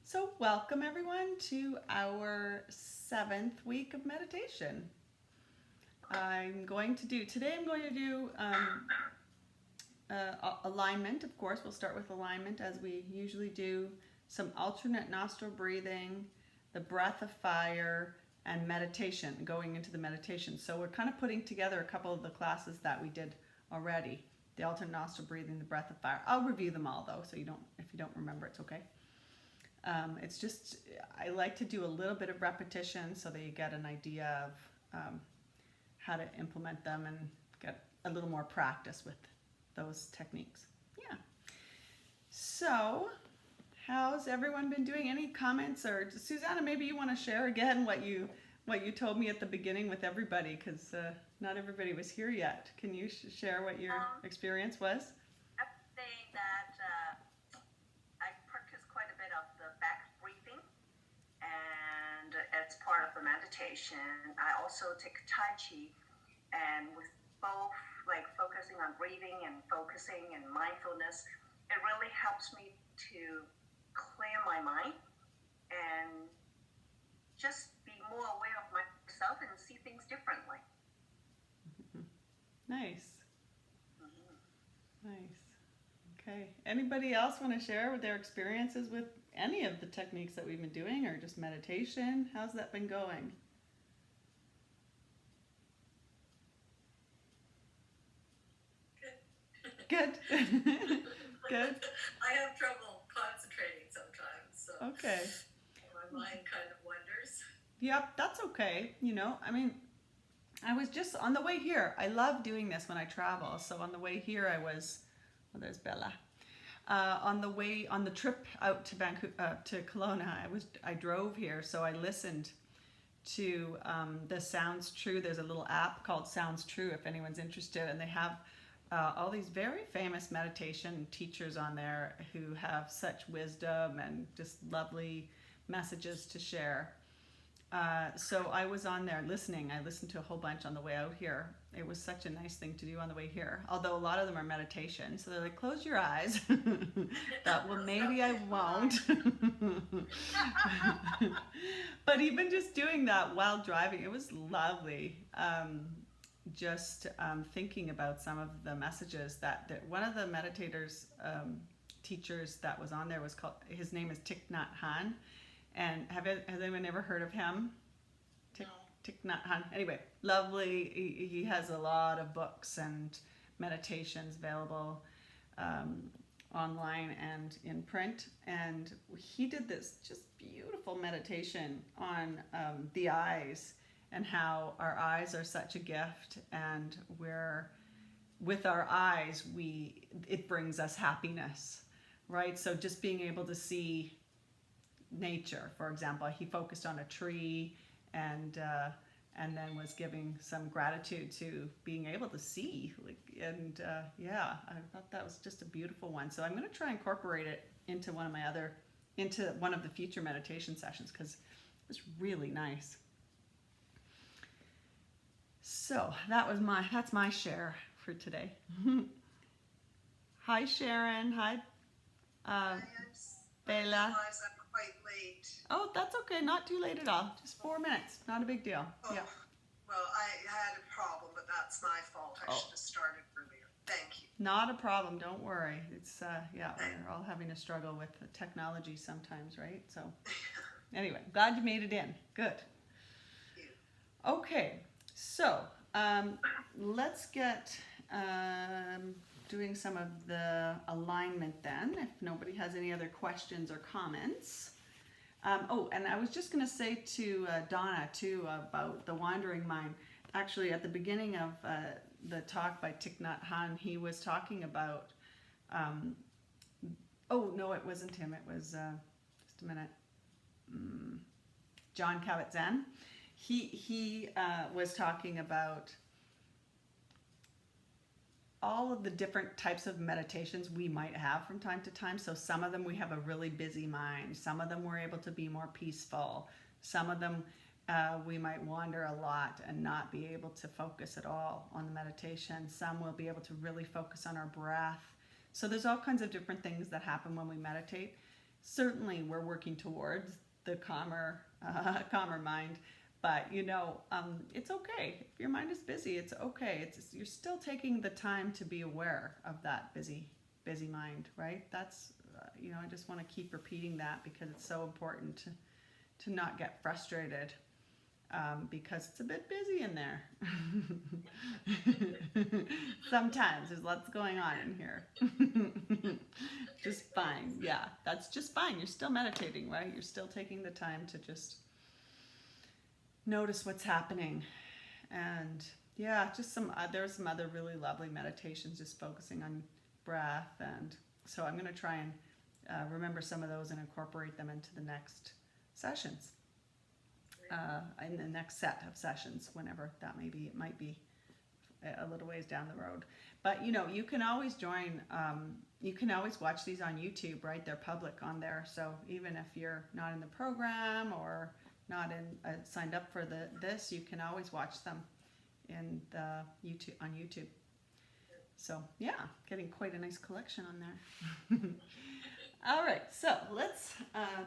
So, welcome everyone to our 7th week of meditation. I'm going to do alignment. Of course, we'll start with alignment as we usually do, some alternate nostril breathing, the breath of fire, and meditation, going into the meditation. So, we're kind of putting together a couple of the classes that we did already. The alternate nostril breathing, the breath of fire. I'll review them all though, so if you don't remember, it's okay. It's just, I like to do a little bit of repetition so that you get an idea of how to implement them and get a little more practice with those techniques. Yeah. So, how's everyone been doing? Any comments? Or Susanna, maybe you want to share again what you told me at the beginning with everybody, because not everybody was here yet. Can you share what your experience was? I would say that I practice quite a bit of the back breathing, and it's part of the meditation. I also take Tai Chi, and with both like focusing on breathing and focusing and mindfulness, it really helps me to clear my mind and just be more aware of myself and see things differently. Nice. Nice. Okay. Anybody else want to share with their experiences with any of the techniques that we've been doing, or just meditation? How's that been going? Good. Good. I have trouble concentrating sometimes, so Okay. my mind kind of wanders. Yep, that's okay. I was just on the way here. I love doing this when I travel. So on the way here, there's Bella. On the trip out to Vancouver, to Kelowna, I drove here, so I listened to the Sounds True. There's a little app called Sounds True if anyone's interested, and they have all these very famous meditation teachers on there who have such wisdom and just lovely messages to share. So I was on there listening. I listened to a whole bunch on the way out here. It was such a nice thing to do on the way here. Although a lot of them are meditation. So they're like, close your eyes. Thought, well, maybe I won't. But even just doing that while driving, it was lovely. Just thinking about some of the messages that one of the meditators, teachers that was on there his name is Thich Nhat Hanh. And has anyone ever heard of him? Thich Nhat Hanh. Anyway, lovely. He has a lot of books and meditations available online and in print. And he did this just beautiful meditation on the eyes and how our eyes are such a gift, and with our eyes it brings us happiness, right? So just being able to see nature, for example, he focused on a tree and then was giving some gratitude to being able to see, I thought that was just a beautiful one. So I'm going to try and incorporate it into one of the future meditation sessions, because it was really nice. So that's my share for today. Hi Sharon. Hi Bella. I'm quite late. Oh, that's okay. Not too late at all. Just 4 minutes. Not a big deal. Oh, Yeah. well, I had a problem, but that's my fault. I should have started earlier. Thank you. Not a problem. Don't worry. It's we're all having a struggle with the technology sometimes, right? So anyway, glad you made it in. Good. Thank you. Okay. So let's get doing some of the alignment then, if nobody has any other questions or comments. And I was just going to say to Donna too about the wandering mind. Actually, at the beginning of the talk by Thich Nhat Hanh, he was talking about, no, it wasn't him. It was, just a minute, John Kabat-Zinn. He was talking about all of the different types of meditations we might have from time to time. So some of them we have a really busy mind. Some of them we're able to be more peaceful. Some of them we might wander a lot and not be able to focus at all on the meditation. Some will be able to really focus on our breath. So there's all kinds of different things that happen when we meditate. certainly we're working towards the calmer, calmer mind. But it's okay if your mind is busy. It's okay. You're still taking the time to be aware of that busy mind, right? That's I just want to keep repeating that because it's so important to not get frustrated because it's a bit busy in there. Sometimes there's lots going on in here. Just fine. Yeah, that's just fine. You're still meditating, right? You're still taking the time to just notice what's happening. And yeah, just there's some other really lovely meditations just focusing on breath. And so I'm going to try and remember some of those and incorporate them into the next sessions. In the next set of sessions, whenever that may be. It might be a little ways down the road. But you can always join, you can always watch these on YouTube, right? They're public on there. So even if you're not in the program or not signed up for this, you can always watch them on YouTube. So yeah, getting quite a nice collection on there. All right, so let's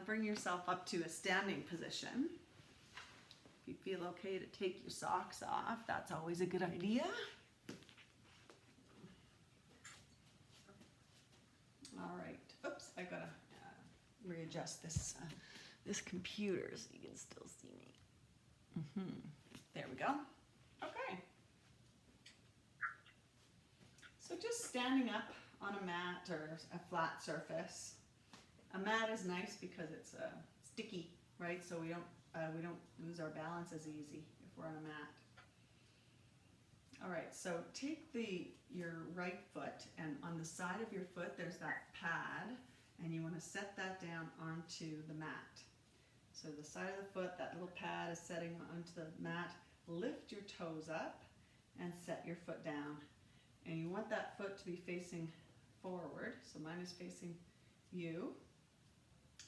bring yourself up to a standing position. If you feel okay to take your socks off, that's always a good idea. All right. Oops, I gotta readjust this computer so you can still see me. There we go. Okay. So just standing up on a mat or a flat surface. A mat is nice because it's sticky, right? So we don't lose our balance as easy if we're on a mat. All right, so take your right foot, and on the side of your foot there's that pad, and you want to set that down onto the mat. So the side of the foot, that little pad is setting onto the mat. Lift your toes up and set your foot down. And you want that foot to be facing forward, so mine is facing you.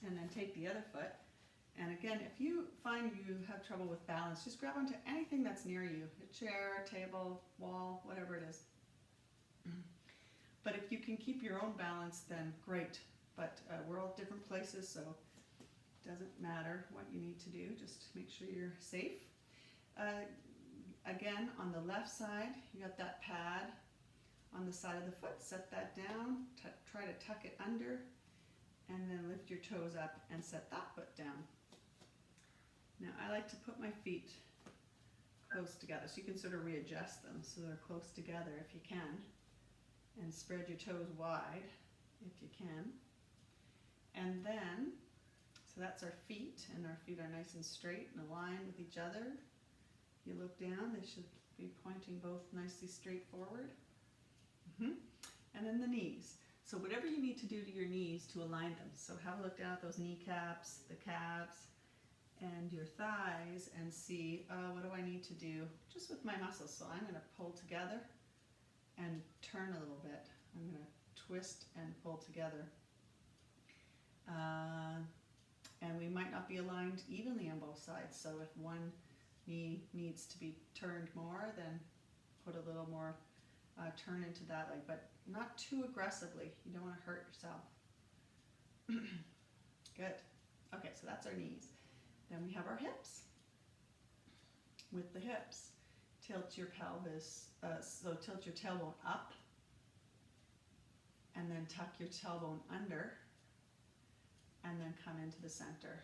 And then take the other foot. And again, if you find you have trouble with balance, just grab onto anything that's near you, a chair, a table, wall, whatever it is. But if you can keep your own balance, then great. But we're all different places, so it doesn't matter what you need to do. Just make sure you're safe. Again, on the left side, you got that pad on the side of the foot. Set that down, try to tuck it under, and then lift your toes up and set that foot down. Now I like to put my feet close together, so you can sort of readjust them so they're close together if you can, and spread your toes wide if you can. And then, so that's our feet, and our feet are nice and straight and aligned with each other. You look down, they should be pointing both nicely straight forward. And then the knees. So whatever you need to do to your knees to align them. So have a look down at those kneecaps, the calves, and your thighs, and see, what do I need to do just with my muscles. So I'm going to pull together and turn a little bit. I'm going to twist and pull together. And we might not be aligned evenly on both sides. So if one knee needs to be turned more, then put a little more turn into that leg, but not too aggressively. You don't want to hurt yourself. Good. Okay, so that's our knees. Then we have our hips. With the hips, tilt your pelvis, so tilt your tailbone up, and then tuck your tailbone under, and then come into the center.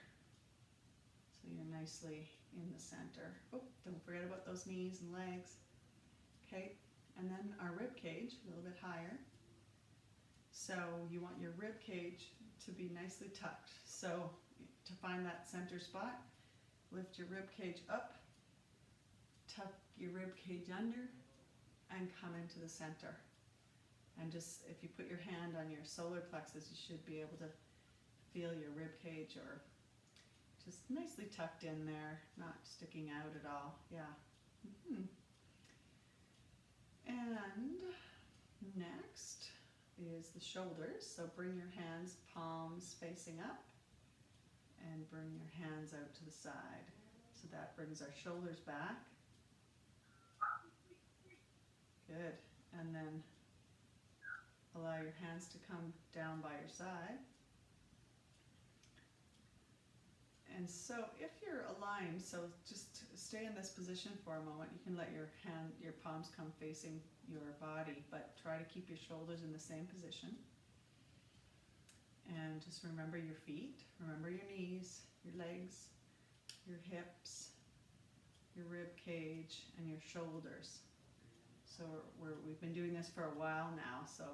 So you're nicely in the center. Oh, don't forget about those knees and legs. Okay, and then our rib cage, a little bit higher. So you want your rib cage to be nicely tucked. So to find that center spot, lift your rib cage up, tuck your rib cage under, and come into the center. And just, if you put your hand on your solar plexus, you should be able to feel your rib cage, or just nicely tucked in there, not sticking out at all. Yeah. And next is the shoulders. So bring your hands, palms facing up, and bring your hands out to the side. So that brings our shoulders back. Good. And then allow your hands to come down by your side. And so if you're aligned, so just stay in this position for a moment. You can let your palms come facing your body, but try to keep your shoulders in the same position. And just remember your feet, remember your knees, your legs, your hips, your rib cage, and your shoulders. So we've been doing this for a while now, so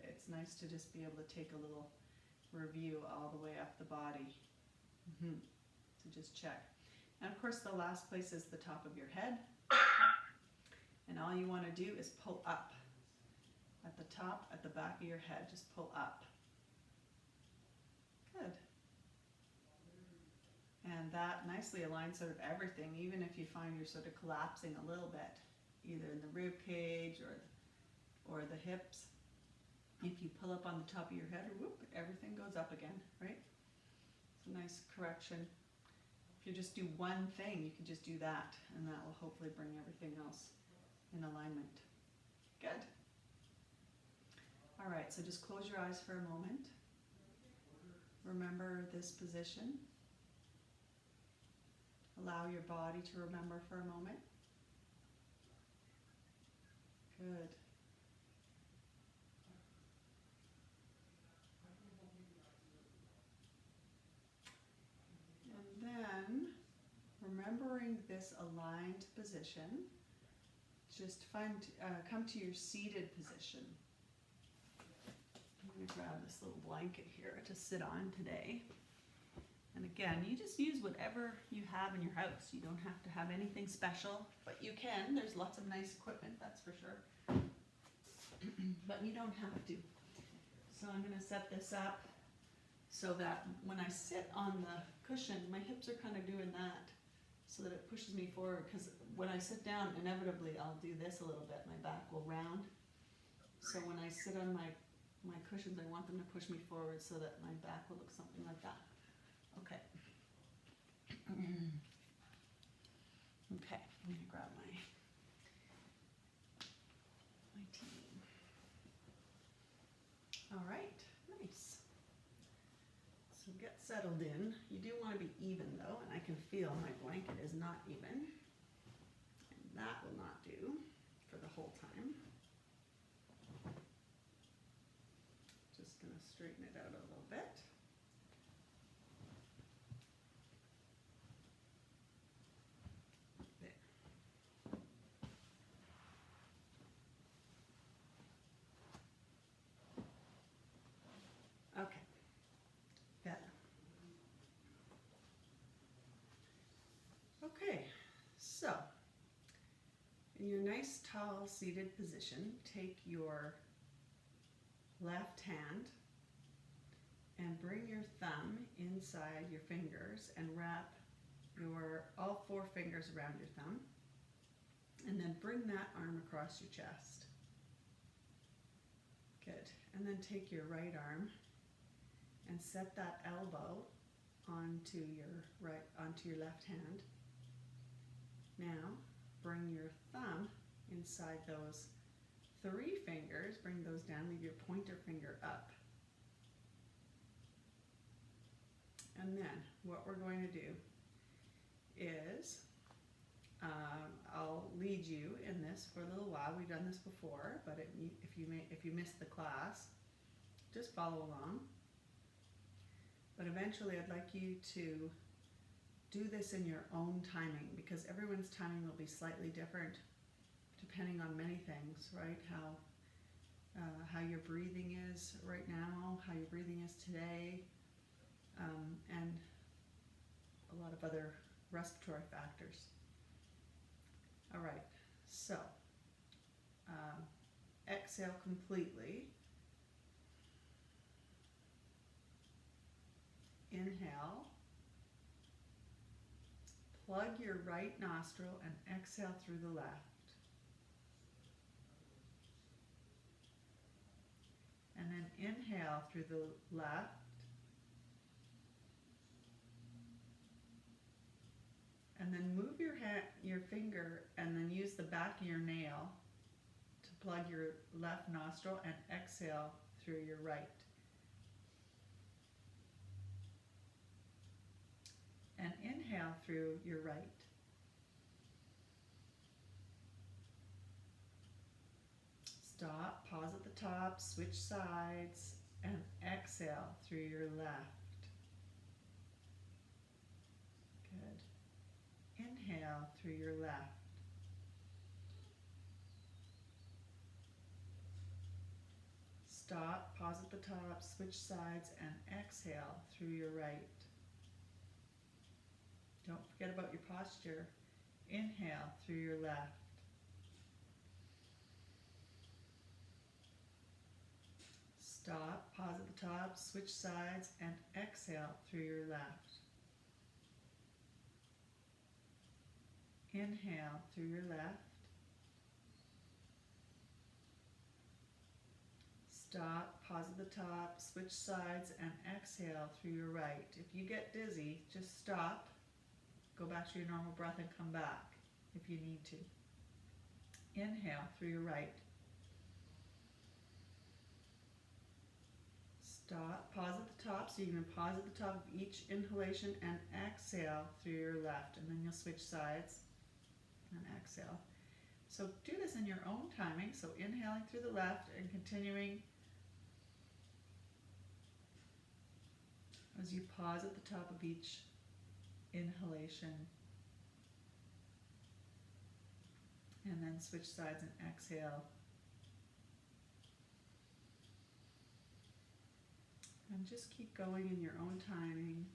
it's nice to just be able to take a little review all the way up the body. So just check. And of course the last place is the top of your head. And all you want to do is pull up. At the top, at the back of your head, just pull up. Good. And that nicely aligns sort of everything, even if you find you're sort of collapsing a little bit, either in the rib cage or the hips. If you pull up on the top of your head, whoop, everything goes up again, right? It's a nice correction. If you just do one thing, you can just do that, and that will hopefully bring everything else in alignment. Good. All right, so just close your eyes for a moment. Remember this position. Allow your body to remember for a moment. Good. And then, remembering this aligned position, just come to your seated position. I'm going to grab this little blanket here to sit on today. And again, you just use whatever you have in your house. You don't have to have anything special, but you can. There's lots of nice equipment, that's for sure. But you don't have to. So I'm going to set this up so that when I sit on the cushion, my hips are kind of doing that so that it pushes me forward, because when I sit down, inevitably I'll do this a little bit. My back will round. So when I sit on my cushions, I want them to push me forward so that my back will look something like that. Okay. Okay, I'm going to grab my tea. All right, nice. So get settled in. You do want to be even though, and I can feel my blanket is not even. And that will not do for the whole time. Just going to straighten it out a little bit. Okay, better. Okay, so in your nice tall seated position, take your left hand and bring your thumb inside your fingers and wrap all 4 fingers around your thumb, and then bring that arm across your chest. Good. And then take your right arm and set that elbow onto your left hand. Now bring your thumb inside those 3 fingers, bring those down, leave your pointer finger up. And then what we're going to do is, I'll lead you in this for a little while. We've done this before, but if you missed the class, just follow along. But eventually I'd like you to do this in your own timing, because everyone's timing will be slightly different depending on many things, right? How your breathing is right now, how your breathing is today, and a lot of other respiratory factors. All right, so exhale completely. Inhale. Plug your right nostril and exhale through the left. And then inhale through the left. And then move your finger and then use the back of your nail to plug your left nostril and exhale through your right. inhale through your right. Stop, pause at the top, switch sides, and exhale through your left. Good. Inhale through your left. Stop, pause at the top, switch sides, and exhale through your right. Don't forget about your posture. Inhale through your left. Stop, pause at the top, switch sides, and exhale through your left. Inhale through your left. Stop, pause at the top, switch sides, and exhale through your right. If you get dizzy, just stop, go back to your normal breath, and come back if you need to. Inhale through your right. Stop, pause at the top, so you're going to pause at the top of each inhalation and exhale through your left, and then you'll switch sides and exhale. So do this in your own timing, so inhaling through the left and continuing as you pause at the top of each inhalation, and then switch sides and exhale. And just keep going in your own timing.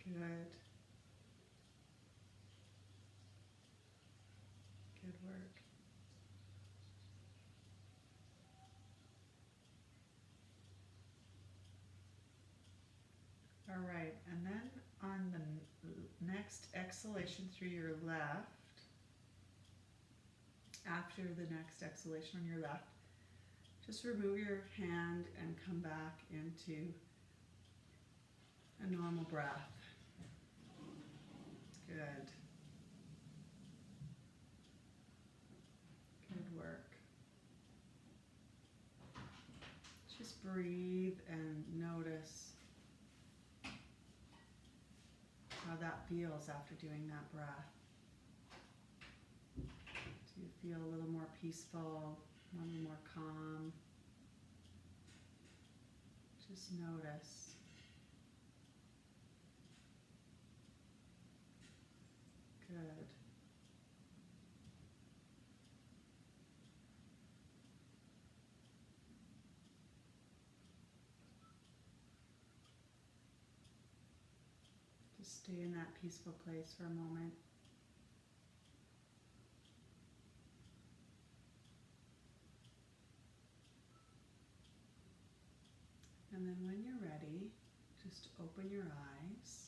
Good. Good work. All right, and then on the next exhalation through your left, after the next exhalation on your left, just remove your hand and come back into a normal breath. Good. Good work. Just breathe and notice how that feels after doing that breath. Do you feel a little more peaceful, a little more calm? Just notice. Good. Just stay in that peaceful place for a moment. And then when you're ready, just open your eyes.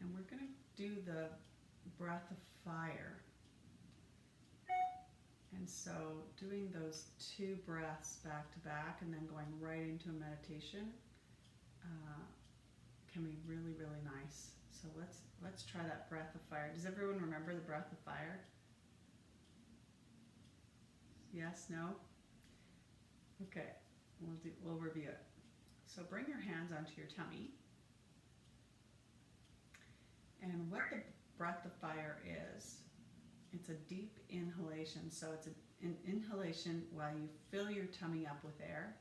And we're going to do the breath of fire. And so doing those 2 breaths back to back and then going right into a meditation can be really, really nice. So let's try that breath of fire. Does everyone remember the breath of fire? Yes? No? Okay, we'll review it. So bring your hands onto your tummy. And what the breath of fire is, it's a deep inhalation. So it's an inhalation while you fill your tummy up with air.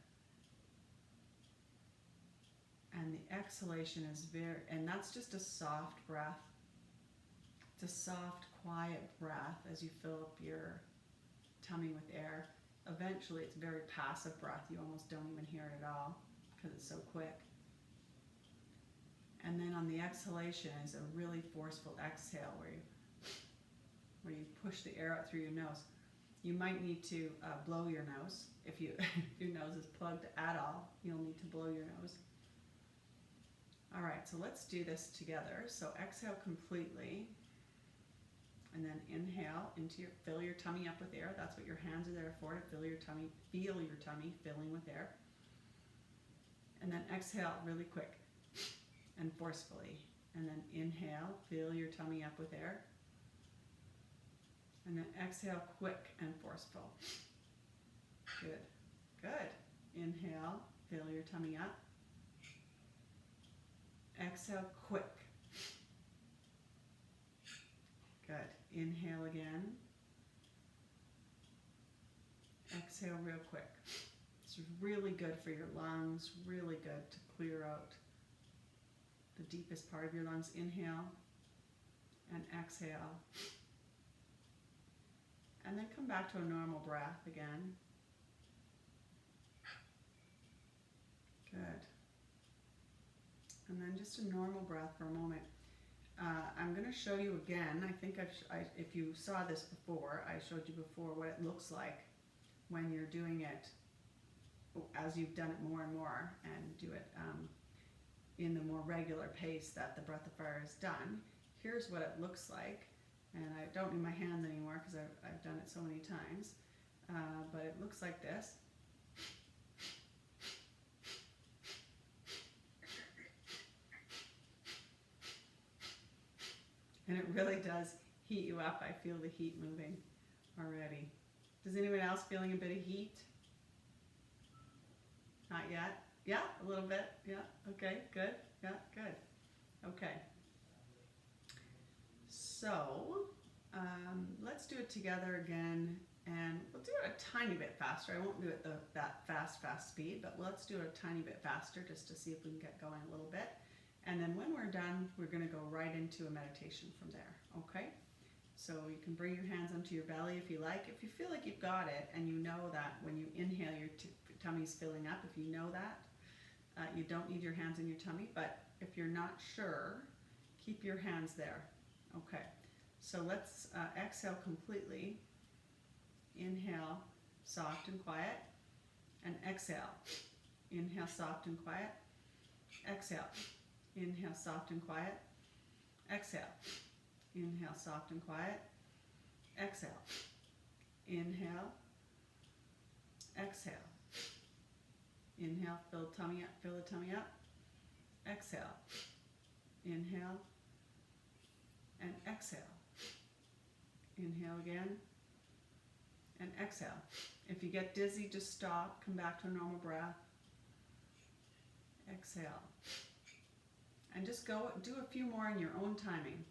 And the exhalation is and that's just a soft breath. It's a soft, quiet breath as you fill up your tummy with air. Eventually, it's very passive breath. You almost don't even hear it at all because it's so quick. And then on the exhalation is a really forceful exhale where you push the air out through your nose. You might need to blow your nose. If your nose is plugged at all, you'll need to blow your nose. All right, so let's do this together. So exhale completely, and then inhale into your, fill your tummy up with air. That's what your hands are there for, to fill your tummy, feel your tummy filling with air. And then exhale really quick and forcefully. And then inhale, fill your tummy up with air. And then exhale quick and forceful. Good, good. Inhale, fill your tummy up. Exhale quick. Good. Inhale again. Exhale real quick. It's really good for your lungs, really good to clear out the deepest part of your lungs. Inhale and exhale. And then come back to a normal breath again. Good. And then just a normal breath for a moment. I'm going to show you again. I think if you saw this before, I showed you before what it looks like when you're doing it as you've done it more and more, and do it in the more regular pace that the Breath of Fire is done. Here's what it looks like. And I don't need my hands anymore because I've done it so many times. But it looks like this. And it really does heat you up. I feel the heat moving already. Does anyone else feeling a bit of heat? Not yet? Yeah, a little bit. Yeah, okay, good. Yeah, good. Okay. So, let's do it together again, and we'll do it a tiny bit faster. I won't do it that fast speed, but let's do it a tiny bit faster just to see if we can get going a little bit. And then when we're done, we're going to go right into a meditation from there, okay? So you can bring your hands onto your belly if you like. If you feel like you've got it and you know that when you inhale, your tummy's filling up, if you know that, you don't need your hands in your tummy, but if you're not sure, keep your hands there. Okay, so let's exhale completely. Inhale, soft and quiet, and exhale. Inhale, soft and quiet. Exhale. Inhale, soft and quiet. Exhale. Inhale, soft and quiet. Exhale. Inhale. Exhale. Inhale, fill the tummy up. Exhale. Inhale. And exhale. Inhale again. And exhale. If you get dizzy, just stop. Come back to a normal breath. Exhale. And just go do a few more in your own timing.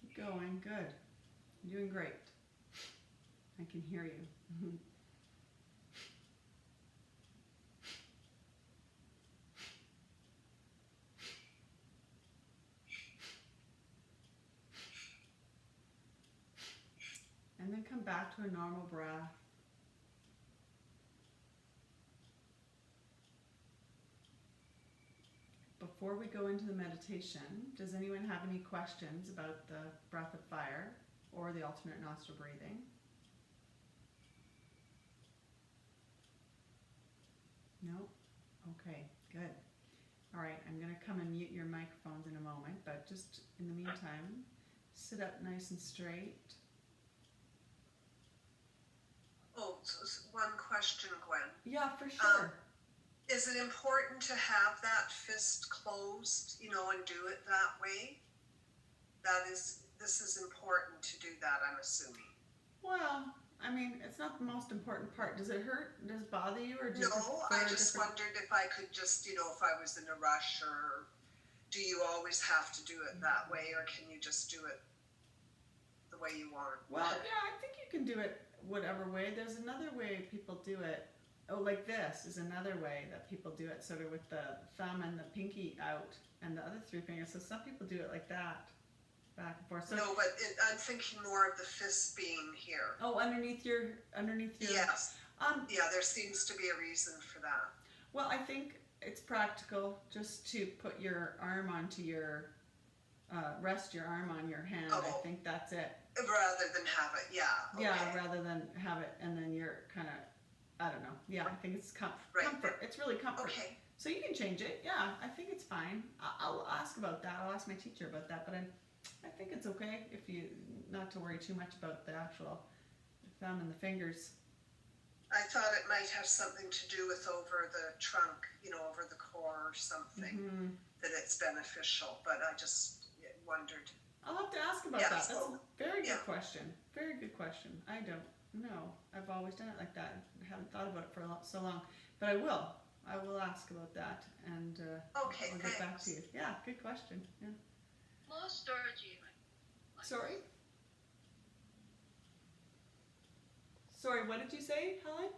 Keep going. Good. You're doing great. I can hear you. And then come back to a normal breath. Before we go into the meditation, does anyone have any questions about the Breath of Fire or the alternate nostril breathing? No? Okay, good. All right, I'm going to come and mute your microphones in a moment, but just in the meantime, sit up nice and straight. Oh, one question, Gwen. Yeah, for sure. Is it important to have that fist closed, and do it that way? This is important to do that, I'm assuming. Well, I mean, it's not the most important part. Does it hurt? Does it bother you? Or do you No, I just wondered if I could just, if I was in a rush, or do you always have to do it that way, or can you just do it the way you want? Well, yeah, I think you can do it whatever way. There's another way people do it. Oh, like this is another way that people do it, sort of with the thumb and the pinky out and the other three fingers. So some people do it like that, back and forth. So, no, but I'm thinking more of the fist being here. Oh, underneath your. Yes. Yeah, there seems to be a reason for that. Well, I think it's practical just to put your arm onto your rest your arm on your hand. I Oh. think that's it. Rather than have it, yeah. Okay. Yeah, rather than have it and then you're kind of, I don't know. Yeah, I think it's Right. comfort. It's really comfort. Okay. So you can change it. Yeah, I think it's fine. I'll ask about that. I'll ask my teacher about that. But I think it's okay if you not to worry too much about the actual thumb and the fingers. I thought it might have something to do with over the trunk, over the core or something, Mm-hmm. that it's beneficial, but I just wondered. I'll have to ask about Yeah, that. That's so- a very good yeah. question. Very good question. I don't know. I've always done it like that. I haven't thought about it for so long, but I will. I will ask about that, and Okay, I'll get back thanks. to you. Yeah, good question. Yeah. More sturdy. Sorry. Sorry. What did you say, Helen?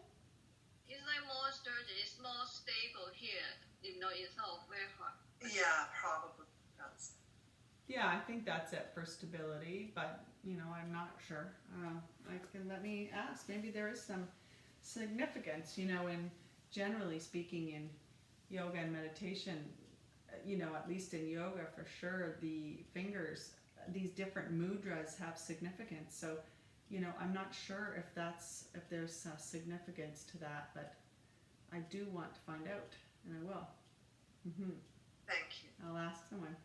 It's like more sturdy. It's more stable here. It's not very hard. Yeah, probably. That's Yeah, I think that's it for stability, but I'm not sure. Let me ask. Maybe there is some significance, in generally speaking in yoga and meditation, at least in yoga for sure, the fingers, these different mudras have significance. So, I'm not sure if there's significance to that, but I do want to find out, and I will. Mm-hmm. Thank you. I'll ask someone.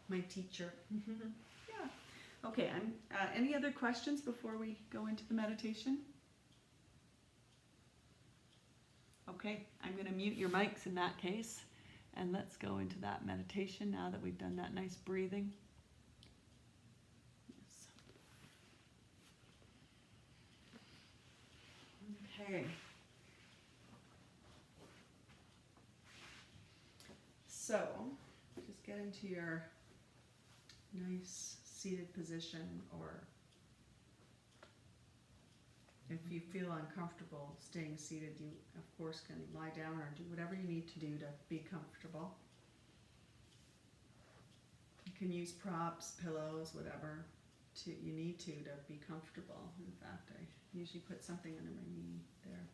My teacher. Yeah. Okay. Any other questions before we go into the meditation? Okay. I'm going to mute your mics in that case, and let's go into that meditation now that we've done that nice breathing. Yes. Okay. So, just get into your nice seated position, or if you feel uncomfortable staying seated, you of course can lie down or do whatever you need to do to be comfortable. You can use props, pillows, whatever you need to be comfortable. In fact, I usually put something under my knee there.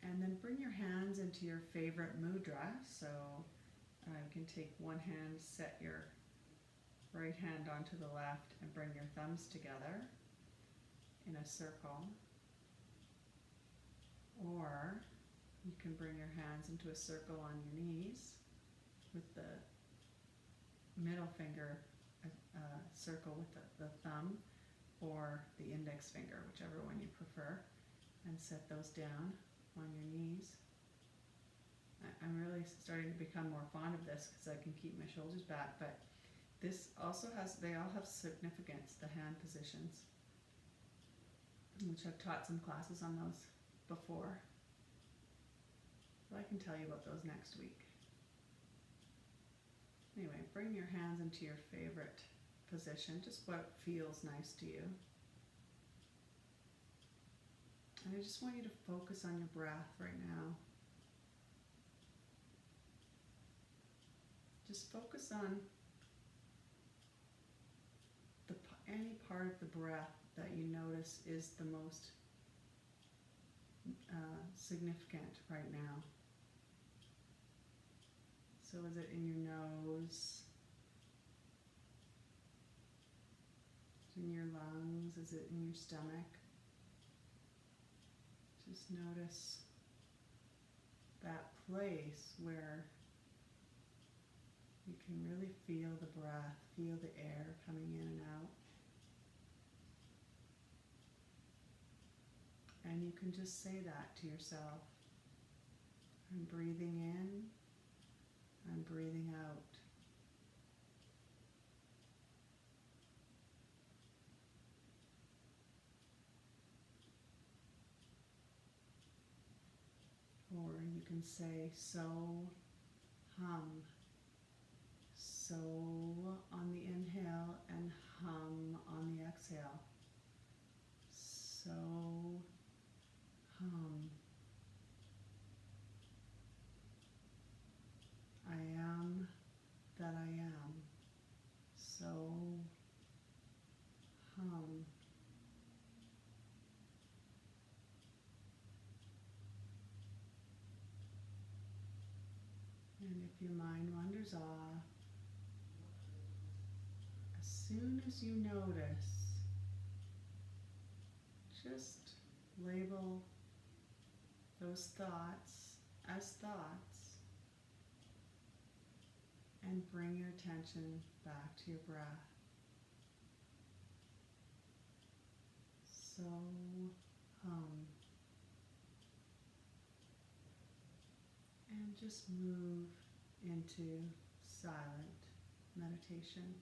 And then bring your hands into your favorite mudra. So you can take one hand, set your right hand onto the left, and bring your thumbs together in a circle. Or you can bring your hands into a circle on your knees with the middle finger circle with the thumb, or the index finger, whichever one you prefer, and set those down on your knees. I'm really starting to become more fond of this because I can keep my shoulders back, but this also they all have significance, the hand positions, which I've taught some classes on those before. But I can tell you about those next week. Anyway, bring your hands into your favorite position, just what feels nice to you. And I just want you to focus on your breath right now. Just focus on any part of the breath that you notice is the most significant right now. So is it in your nose? Is it in your lungs? Is it in your stomach? Just notice that place where you can really feel the breath, feel the air coming in and out. And you can just say that to yourself. I'm breathing in, I'm breathing out. Or you can say so, hum. So on the inhale and hum on the exhale. So, hum. I am that I am. So, hum. And if your mind wanders off, soon as you notice, just label those thoughts as thoughts and bring your attention back to your breath. So hum. And just move into silent meditation.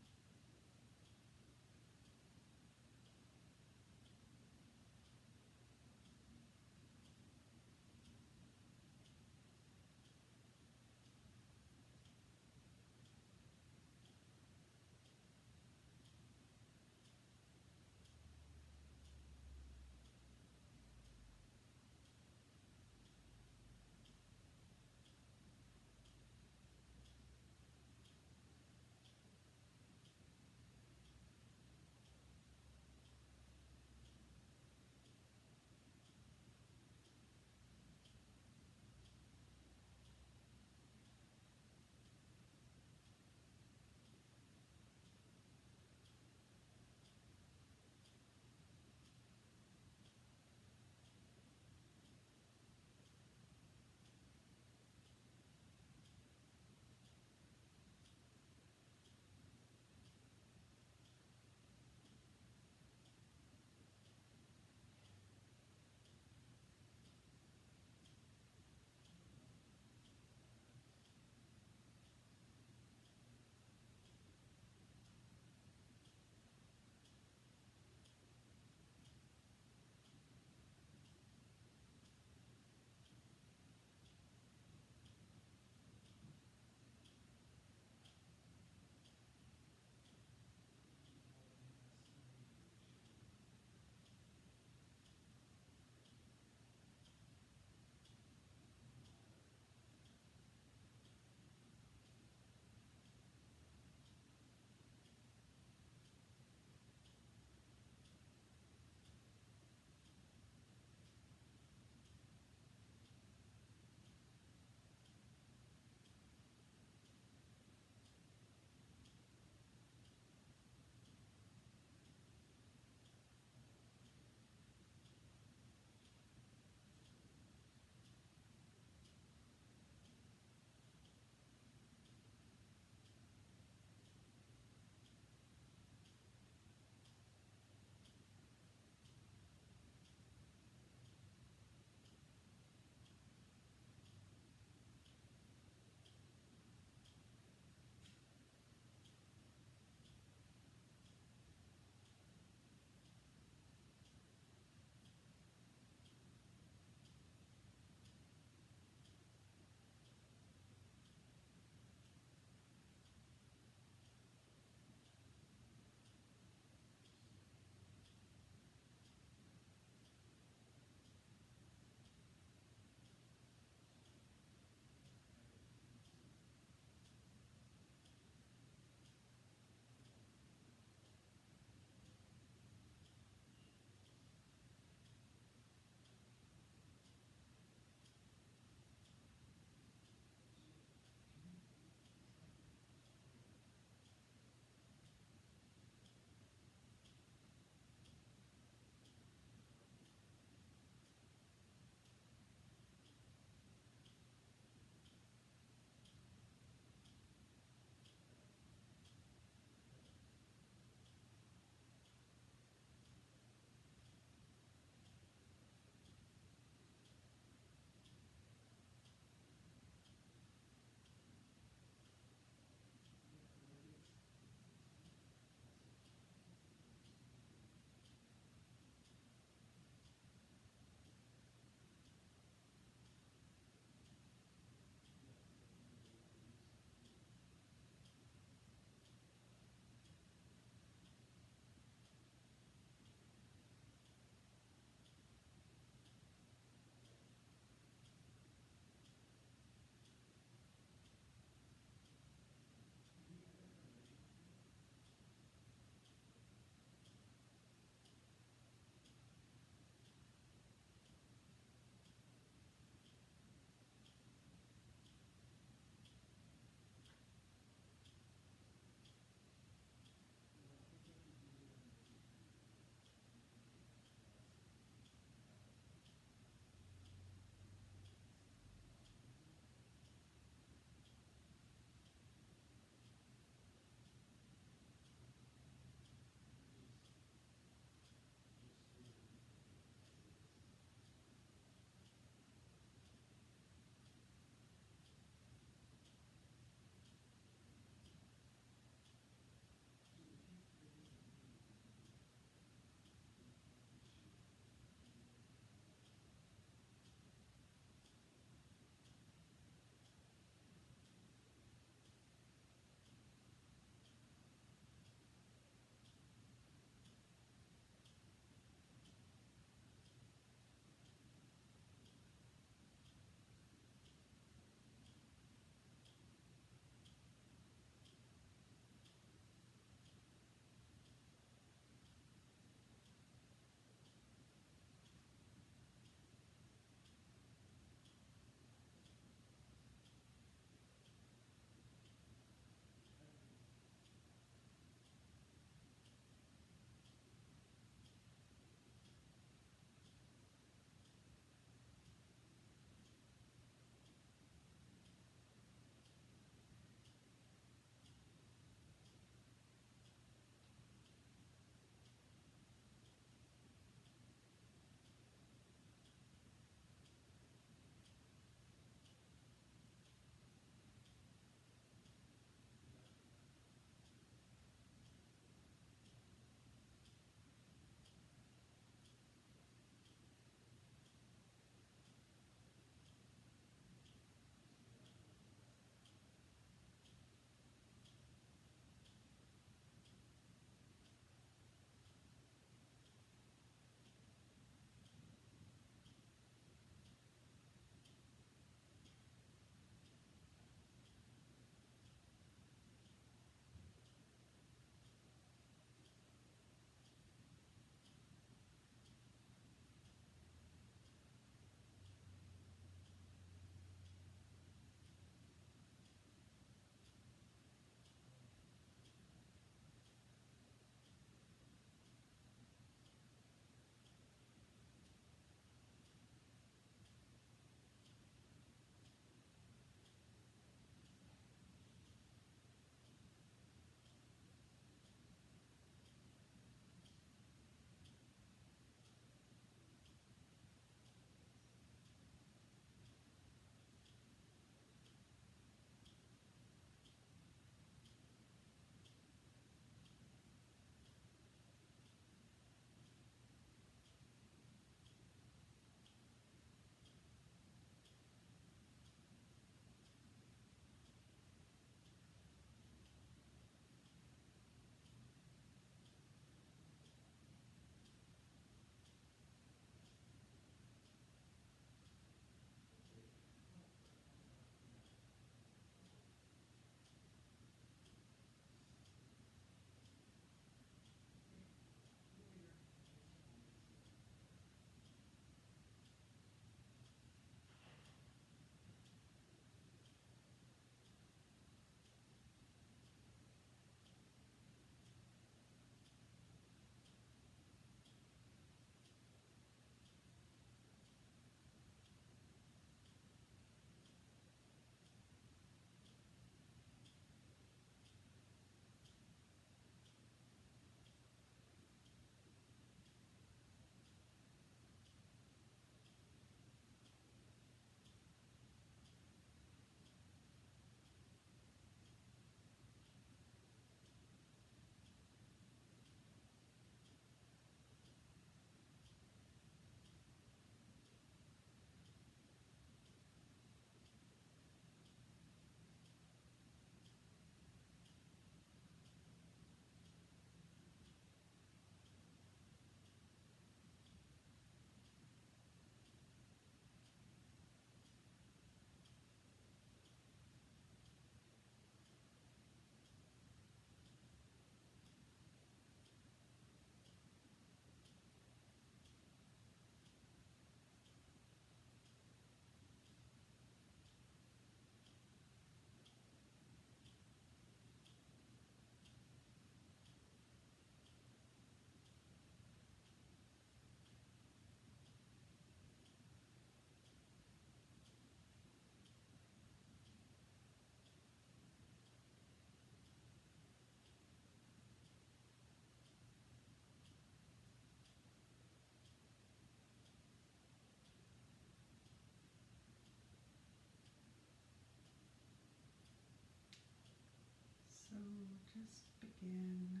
just begin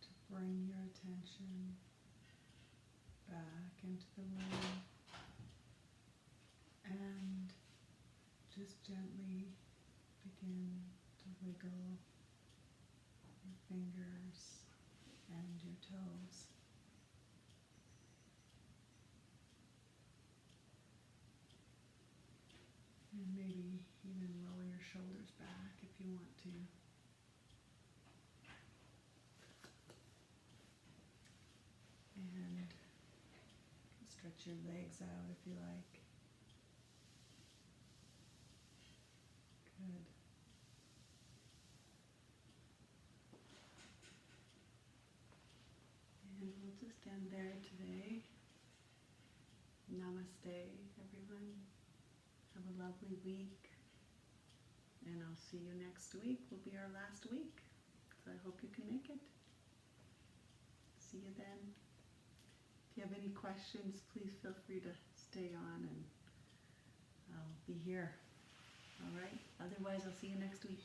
to bring your attention back into the room and just gently begin to wiggle your fingers and your toes. And maybe even roll your shoulders back if you want to. And stretch your legs out if you like. Good. And we'll just end there today. Namaste, everyone. Have a lovely week. And I'll see you next week. Will be our last week. So I hope you can make it. See you then. If you have any questions, please feel free to stay on and I'll be here. All right? Otherwise, I'll see you next week.